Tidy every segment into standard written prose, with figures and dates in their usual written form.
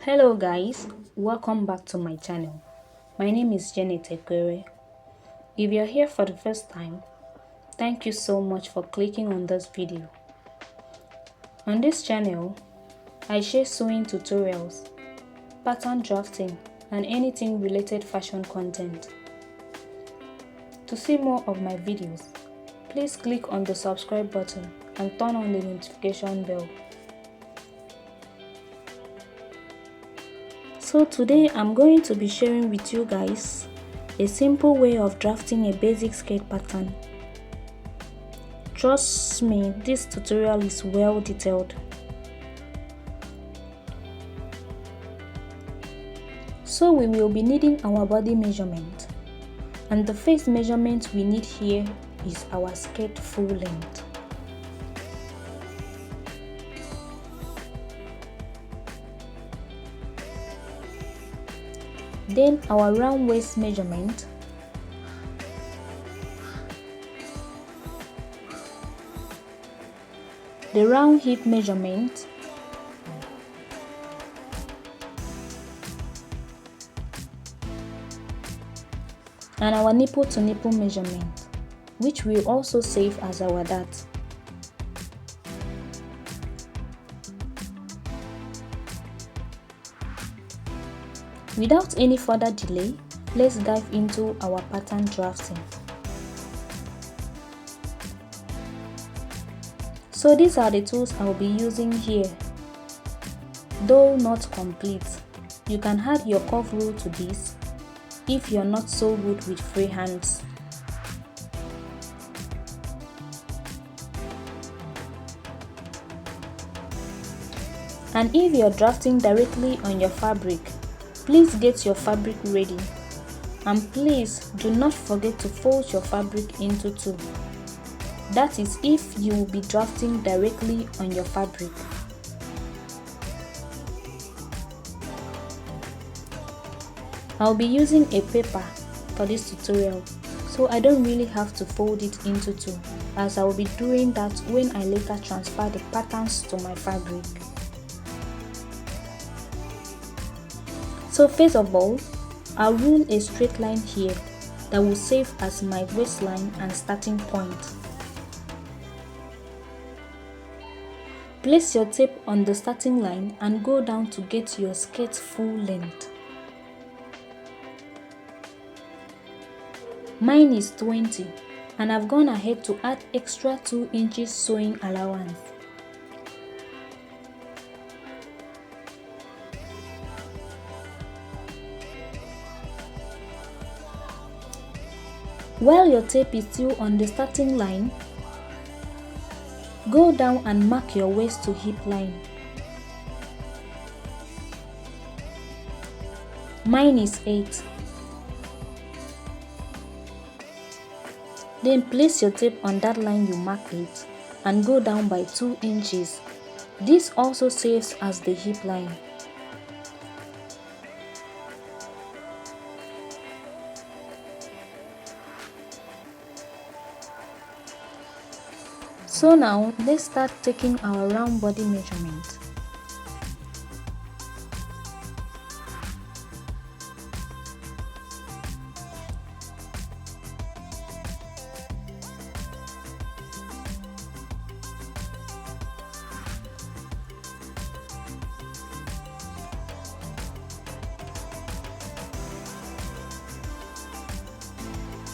Hello guys, welcome back to my channel. My name is Janet Ekwere. If you're here for the first time, thank you so much for clicking on this video. On this channel, I share sewing tutorials, pattern drafting, and anything related fashion content. To see more of my videos, please click on the subscribe button and turn on the notification bell. So today I'm going to be sharing with you guys a simple way of drafting a basic skirt pattern. Trust me, this tutorial is well detailed. So we will be needing our body measurement, and the first measurement we need here is our skirt full length. Then our round waist measurement, the round hip measurement, and our nipple to nipple measurement, which will also serve as our dart. Without any further delay, let's dive into our pattern drafting. So these are the tools I'll be using here. Though not complete, you can add your curve rule to this if you're not so good with free hands. And if you're drafting directly on your fabric, please get your fabric ready, and please do not forget to fold your fabric into two. That is if you will be drafting directly on your fabric. I'll be using a paper for this tutorial, so I don't really have to fold it into two, as I will be doing that when I later transfer the patterns to my fabric. So first of all, I'll rule a straight line here that will serve as my waistline and starting point. Place your tape on the starting line and go down to get your skirt full length. Mine is 20, and I've gone ahead to add extra 2 inches sewing allowance. While your tape is still on the starting line, go down and mark your waist to hip line. Mine is 8. Then place your tape on that line you marked it and go down by 2 inches. This also serves as the hip line. So now let's start taking our round body measurement.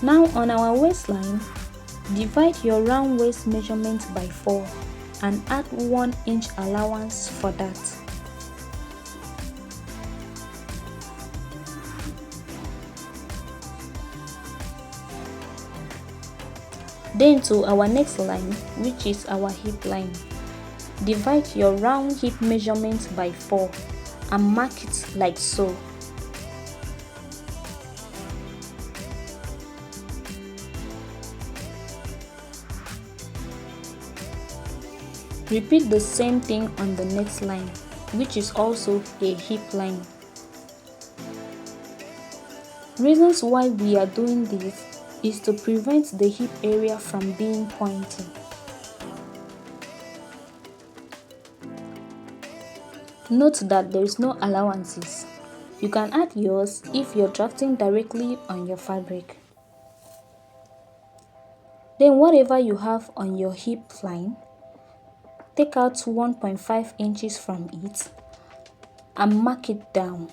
Now on our waistline, divide your round waist measurement by 4 and add 1 inch allowance for that. Then to our next line, which is our hip line, divide your round hip measurement by 4 and mark it like so. Repeat the same thing on the next line, which is also a hip line. Reasons why we are doing this is to prevent the hip area from being pointy. Note that there is no allowances. You can add yours if you're drafting directly on your fabric. Then whatever you have on your hip line, take out 1.5 inches from it and mark it down.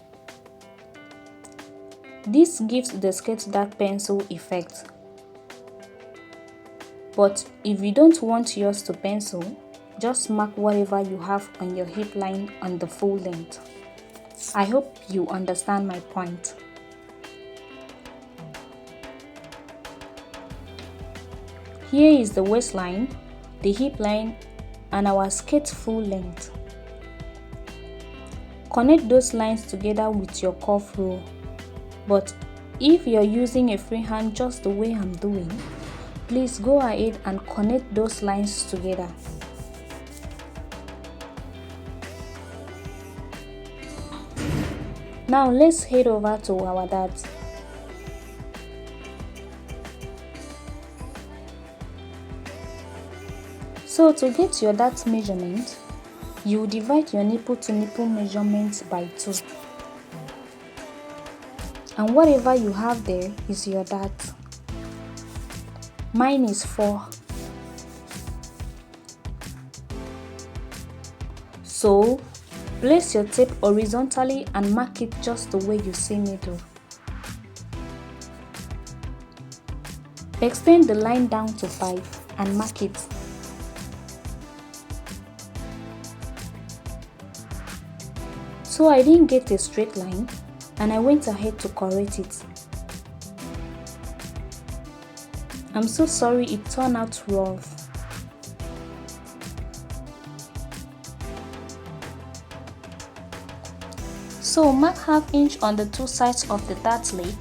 This gives the skirt that pencil effect. But if you don't want yours to pencil, just mark whatever you have on your hip line on the full length. I hope you understand my point. Here is the waistline, the hip line, and our skirt full length. Connect those lines together with your cuff roll. But if you're using a freehand just the way I'm doing, please go ahead and connect those lines together. Now let's head over to our dart. So to get your dart measurement, you divide your nipple to nipple measurement by 2. And whatever you have there is your dart. Mine is 4. So place your tape horizontally and mark it just the way you see me do. Extend the line down to 5 and mark it. So I didn't get a straight line and I went ahead to correct it. I'm so sorry it turned out rough. So mark ½ inch on the 2 sides of the dart leg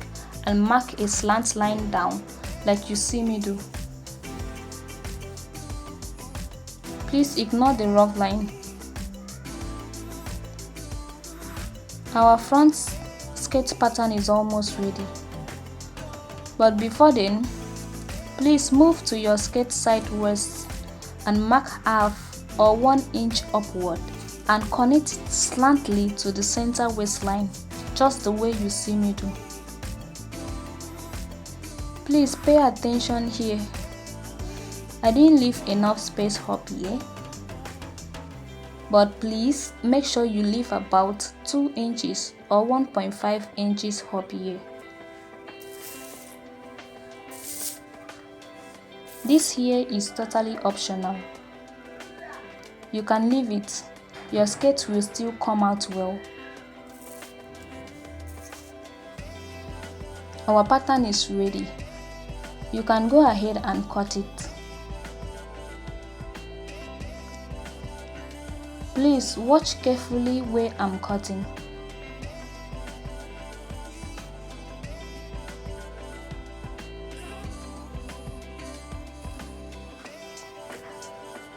and mark a slant line down like you see me do. Please ignore the rough line. Our front skirt pattern is almost ready. But before then, please move to your skirt side waist and mark half or 1 inch upward and connect it slantly to the center waistline, just the way you see me do. Please pay attention here. I didn't leave enough space up here. But please make sure you leave about 2 inches or 1.5 inches up here. This here is totally optional. You can leave it. Your skirt will still come out well. Our pattern is ready. You can go ahead and cut it. Please watch carefully where I'm cutting.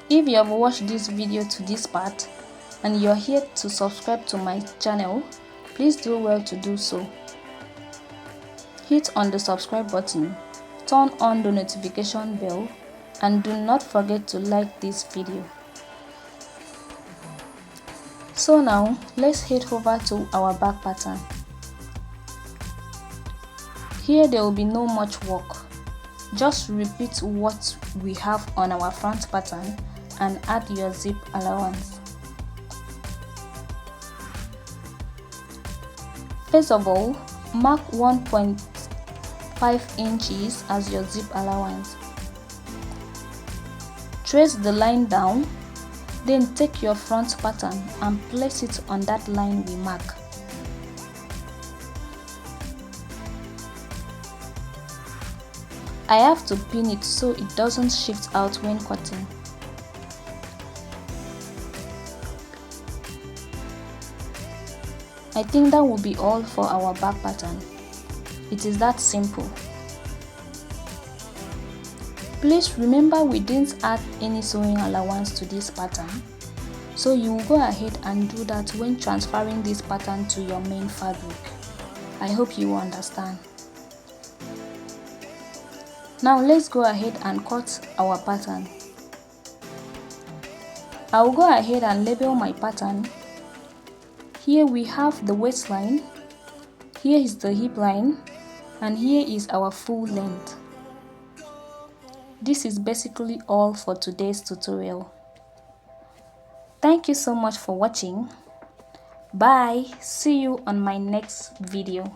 If you have watched this video to this part and you're here to subscribe to my channel, please do well to do so. Hit on the subscribe button, turn on the notification bell, and do not forget to like this video. So now let's head over to our back pattern. Here there will be no much work. Just repeat what we have on our front pattern and add your zip allowance. First of all, mark 1.5 inches as your zip allowance. Trace the line down, then take your front pattern and place it on that line we mark. I have to pin it so it doesn't shift out when cutting. I think that will be all for our back pattern. It is that simple. Please remember we didn't add any sewing allowance to this pattern, so you will go ahead and do that when transferring this pattern to your main fabric. I hope you understand. Now let's go ahead and cut our pattern. I will go ahead and label my pattern Here we have the waistline, here is the hip line, and here is our full length. This is basically all for today's tutorial. Thank you so much for watching. Bye. See you on my next video.